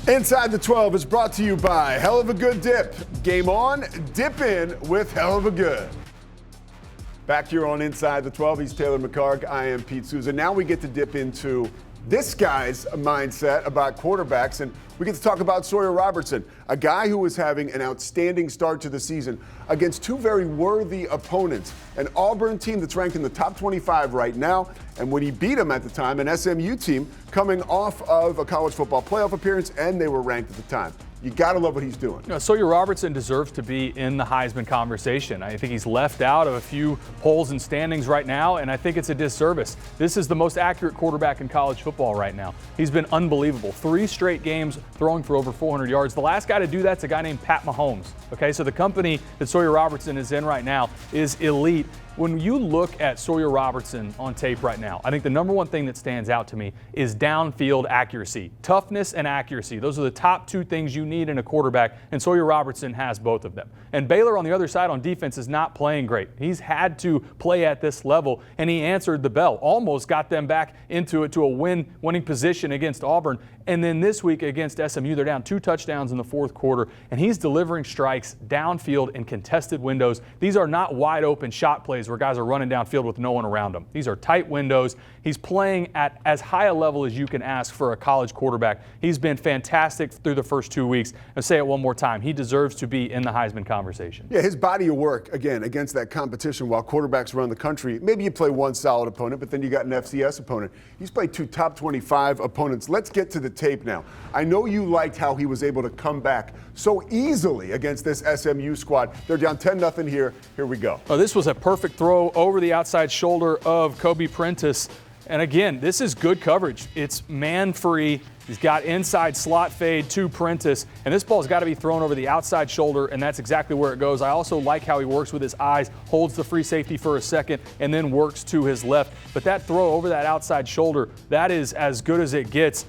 Inside the 12 is brought to you by Hell of a Good Dip. Game on, dip in with Hell of a Good. Back here on Inside the 12, he's Taylor McHargue. I am Pete Souza. Now we get to dip into this guy's mindset about quarterbacks, and we get to talk about Sawyer Robertson, a guy who was having an outstanding start to the season against two very worthy opponents, an Auburn team that's ranked in the top 25 right now, and when he beat them at the time, an SMU team coming off of a college football playoff appearance, and they were ranked at the time. You got to love what he's doing. Sawyer Robertson deserves to be in the Heisman conversation. I think he's left out of a few polls and standings right now, and I think it's a disservice. This is the most accurate quarterback in college football right now. He's been unbelievable. 3 straight games throwing for over 400 yards. The last guy to do that's a guy named Pat Mahomes. Okay, so the company that Sawyer Robertson is in right now is elite. When you look at Sawyer Robertson on tape right now, I think the number one thing that stands out to me is downfield accuracy. Toughness and accuracy. Those are the top 2 things you need in a quarterback, and Sawyer Robertson has both of them. And Baylor on the other side on defense is not playing great. He's had to play at this level, and he answered the bell. Almost got them back into it to a winning position against Auburn. And then this week against SMU, they're down 2 touchdowns in the 4th quarter, and he's delivering strikes downfield in contested windows. These are not wide open shot plays where guys are running downfield with no one around them. These are tight windows. He's playing at as high a level as you can ask for a college quarterback. He's been fantastic through the first 2 weeks. I'll say it one more time. He deserves to be in the Heisman conversation. Yeah, his body of work, again, against that competition while quarterbacks around the country, maybe you play one solid opponent, but then you got an FCS opponent. He's played 2 top 25 opponents. Let's get to the tape now. I know you liked how he was able to come back so easily against this SMU squad. They're down 10-0 here. Here we go. Oh, this was a perfect throw over the outside shoulder of Kobe Prentice. And again, this is good coverage. It's man-free. He's got inside slot fade to Prentice, and this ball's got to be thrown over the outside shoulder, and that's exactly where it goes. I also like how he works with his eyes, holds the free safety for a second, and then works to his left. But that throw over that outside shoulder, that is as good as it gets.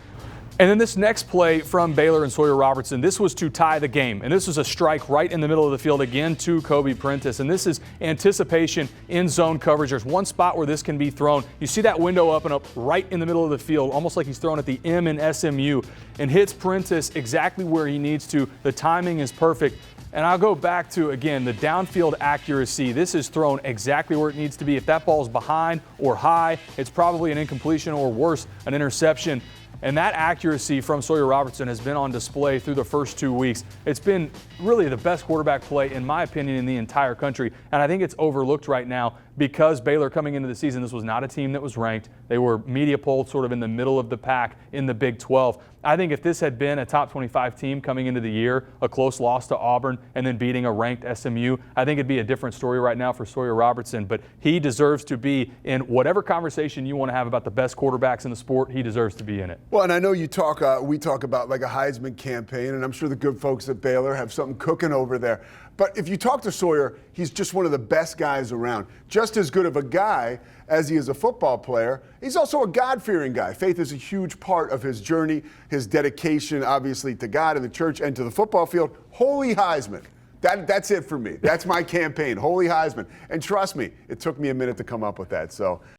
And then this next play from Baylor and Sawyer Robertson, this was to tie the game. And this was a strike right in the middle of the field again to Kobe Prentice. And this is anticipation in zone coverage. There's one spot where this can be thrown. You see that window up and up right in the middle of the field, almost like he's throwing at the M in SMU, and hits Prentice exactly where he needs to. The timing is perfect. And I'll go back to, again, the downfield accuracy. This is thrown exactly where it needs to be. If that ball's behind or high, it's probably an incompletion or worse, an interception. And that accuracy from Sawyer Robertson has been on display through the first 2 weeks. It's been really the best quarterback play, in my opinion, in the entire country. And I think it's overlooked right now because Baylor coming into the season, this was not a team that was ranked. They were media polled sort of in the middle of the pack in the Big 12. I think if this had been a top 25 team coming into the year, a close loss to Auburn, and then beating a ranked SMU, I think it'd be a different story right now for Sawyer Robertson. But he deserves to be in whatever conversation you want to have about the best quarterbacks in the sport. He deserves to be in it. Well, and I know we talk about like a Heisman campaign, and I'm sure the good folks at Baylor have something cooking over there. But if you talk to Sawyer, he's just one of the best guys around. Just as good of a guy as he is a football player, he's also a God-fearing guy. Faith is a huge part of his journey, his dedication, obviously, to God and the church and to the football field. Holy Heisman. That's it for me. That's my campaign, Holy Heisman. And trust me, it took me a minute to come up with that. So